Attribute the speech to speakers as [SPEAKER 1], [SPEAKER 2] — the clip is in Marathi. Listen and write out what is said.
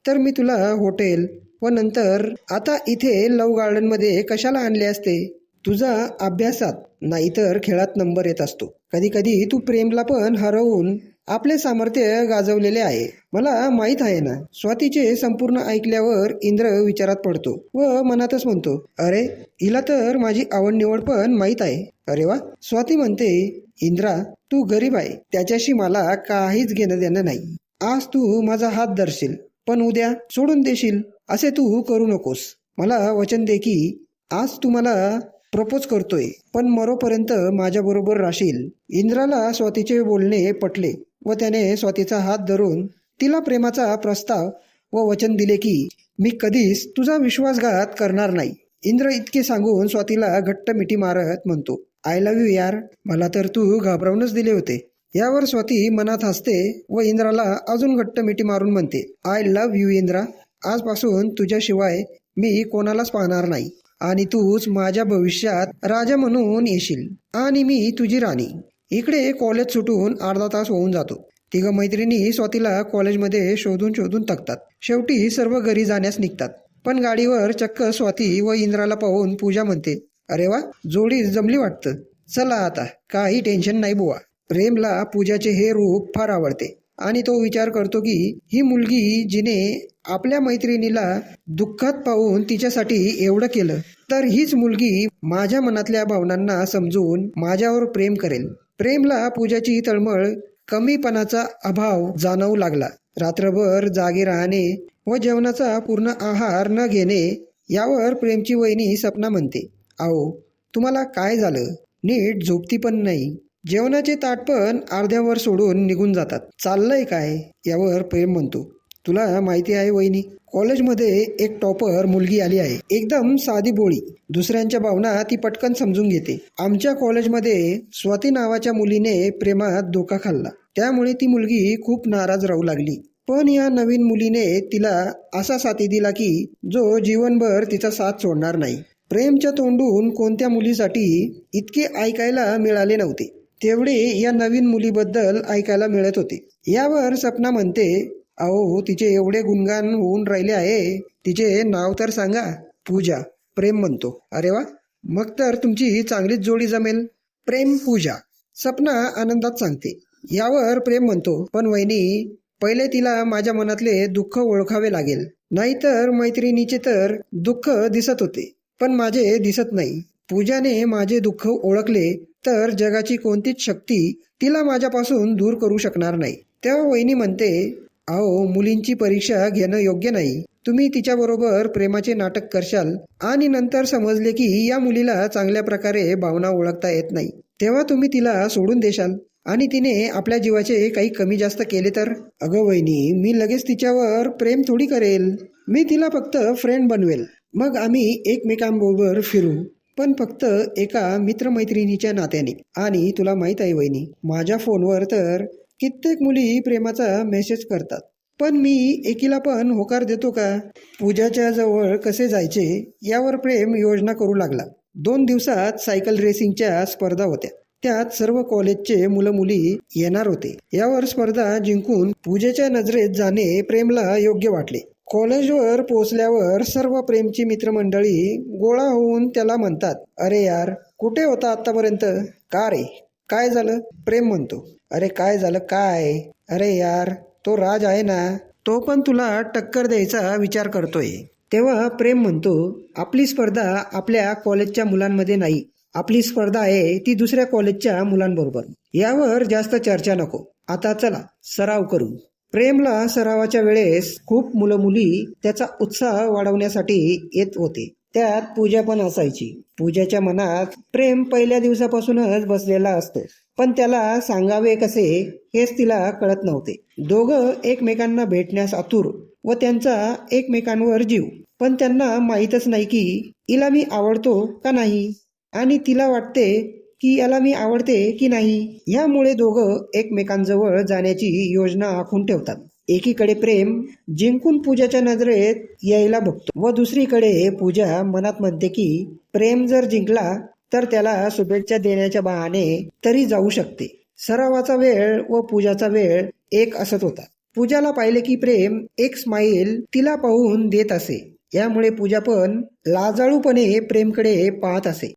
[SPEAKER 1] तर मी तुला हॉटेल व नंतर आता इथे लव्ह गार्डन मध्ये कशाला आणले असते? तुझा अभ्यासात नाहीतर खेळात नंबर येत असतो. कधी कधी तू प्रेमला पण हरवून आपले सामर्थ्य गाजवलेले आहे. मला माहित आहे ना. स्वातीचे संपूर्ण ऐकल्यावर इंद्र विचारात पडतो व मनातच म्हणतो, अरे हिला तर माझी आवड निवड पण माहित आहे. अरे वा. स्वाती म्हणते, इंद्रा तू गरीब आहे, त्याच्याशी मला काहीच घेणं देणं नाही. आज तू माझा हात धरशील पण उद्या सोडून देशील. असे तू करू नकोस. मला वचन दे की आज तू मला प्रपोज करतोय पण मरोपर्यंत माझ्या बरोबर राहशील. इंद्राला स्वातीचे बोलणे पटले व त्याने स्वातीचा हात धरून तिला प्रेमाचा प्रस्ताव व वचन दिले की मी कधीच तुझा विश्वासघात करणार नाही. इंद्र इतके सांगून स्वातीला घट्ट मिठी मारत म्हणतो, आय लव्ह यू यार. मला तर तू घाबरवूनच दिले होते. यावर स्वाती मनात हसते व इंद्राला अजून घट्ट मिठी मारून म्हणते, आय लव्ह यू इंद्रा. आजपासून तुझ्याशिवाय मी कोणालाच पाहणार नाही आणि तूच माझ्या भविष्यात राजा म्हणून येशील आणि मी तुझी राणी. इकडे कॉलेज सुटून अर्धा तास होऊन जातो. तिघ मैत्रिणी स्वातीला कॉलेजमध्ये शोधून शोधून थकतात. शेवटी सर्व घरी जाण्यास निघतात. पण गाडीवर चक्क स्वाती व इंद्राला पाहून पूजा म्हणते, अरे वा, जोडी जमली वाटतं. चला आता, काही टेन्शन नाही बुवा. प्रेमला पूजाचे हे रूप फार आवडते आणि तो विचार करतो की ही मुलगी जिने आपल्या मैत्रिणीला दुःखात पाहून तिच्यासाठी एवढं केलं, तर हीच मुलगी माझ्या मनातल्या भावनांना समजून माझ्यावर प्रेम करेल. प्रेमला पूजाची तळमळ, कमीपणाचा अभाव जाणवू लागला. रात्रभर जागे राहणे व जेवणाचा पूर्ण आहार न घेणे यावर प्रेमची वहिनी सपना म्हणते, अहो तुम्हाला काय झालं? नीट झोपती पण नाही. जेवणाचे ताट पण अर्ध्यावर सोडून निघून जातात. चाललंय काय? यावर प्रेम म्हणतो, तुला माहिती आहे वहिनी, कॉलेजमध्ये एक टॉपर मुलगी आली आहे. एकदम साधी बोळी. दुसऱ्यांच्या भावना ती पटकन समजून घेते. आमच्या कॉलेजमध्ये स्वाती नावाच्या मुलीने प्रेमात धोका खाल्ला. त्यामुळे ती मुलगी खूप नाराज राहू लागली. पण या नवीन मुलीने तिला असा साथी दिला की जो जीवनभर तिचा साथ सोडणार नाही. प्रेमच्या तोंडून कोणत्या मुलीसाठी इतके ऐकायला मिळाले नव्हते तेवढे या नवीन मुलीबद्दल ऐकायला मिळत होते. यावर सपना म्हणते, अहो तिचे एवढे गुणगान होऊन राहिले आहे, तिचे नाव तर सांगा. पूजा. प्रेम म्हणतो, अरे वा, मग तर तुमची चांगलीच जोडी जमेल. प्रेम पूजा. सपना आनंदात सांगते. यावर प्रेम म्हणतो, पण वहिनी पहिले तिला माझ्या मनातले दुःख ओळखावे लागेल. नाहीतर मैत्रिणीचे तर दुःख दिसत होते पण माझे दिसत नाही. पूजाने माझे दुःख ओळखले तर जगाची कोणतीच शक्ती तिला माझ्यापासून दूर करू शकणार नाही. तेव्हा वहिनी म्हणते, अहो मुलींची परीक्षा घेणं योग्य नाही. तुम्ही तिच्याबरोबर प्रेमाचे नाटक करशाल आणि नंतर समजले की या मुलीला चांगल्या प्रकारे भावना ओळखता येत नाही, तेव्हा तुम्ही तिला सोडून देशाल आणि तिने आपल्या जीवाचे काही कमी जास्त केले तर? अगं वहिनी, मी लगेच तिच्यावर प्रेम थोडी करेल. मी तिला फक्त फ्रेंड बनवेल. मग आम्ही एकमेकांबरोबर फिरू, पण फक्त एका मित्रमैत्रिणीच्या नात्याने. आणि तुला माहित आहे वहिनी, माझ्या फोनवर तर कित्येक मुली प्रेमाचा मेसेज करतात, पण मी एकीला पण होकार देतो का? पूजाच्या जवळ कसे जायचे यावर प्रेम योजना करू लागला. 2 दिवसात सायकल रेसिंगच्या स्पर्धा होत्या. त्यात सर्व कॉलेजचे मुलं मुली येणार होते. यावर स्पर्धा जिंकून पूजेच्या नजरेत जाणे प्रेमला योग्य वाटले. कॉलेजवर पोहोचल्यावर सर्व प्रेमची मित्रमंडळी गोळा होऊन त्याला म्हणतात, अरे यार कुठे होता आतापर्यंत? का रे, काय झालं? प्रेम म्हणतो, अरे काय झालं काय? अरे यार तो राज आहे ना, तो पण तुला टक्कर द्यायचा विचार करतोय. तेव्हा प्रेम म्हणतो, आपली स्पर्धा आपल्या कॉलेजच्या मुलांमध्ये नाही, आपली स्पर्धा आहे ती दुसऱ्या कॉलेजच्या मुलांबरोबर. यावर जास्त चर्चा नको, आता चला सराव करू. प्रेमला सरावाच्या वेळेस खूप मुलं मुली त्याचा उत्साह वाढवण्यासाठी येत होते. त्यात पूजा पण असायची. पूजाच्या मनात प्रेम पहिल्या दिवसापासूनच बसलेला असतो, पण त्याला सांगावे कसे हेच तिला कळत नव्हते. दोघं एकमेकांना भेटण्यास आतुर व त्यांचा एकमेकांवर जीव, पण त्यांना माहीतच नाही की हिला मी आवडतो का नाही आणि तिला वाटते की याला मी आवडते की नाही. यामुळे दोघं एकमेकांजवळ जाण्याची योजना आखून ठेवतात. एकीकडे प्रेम जिंकून पूजाच्या नजरेत यायला बघतो व दुसरीकडे पूजा मनात म्हणते की प्रेम जर जिंकला तर त्याला शुभेच्छा देण्याच्या बहाने तरी जाऊ शकते. सरावाचा वेळ व पूजाचा वेळ एक असत होता. पूजाला पाहिले की प्रेम एक स्माईल तिला पाहून देत असे. यामुळे पूजा पण लाजाळूपणे प्रेमकडे पाहत असे.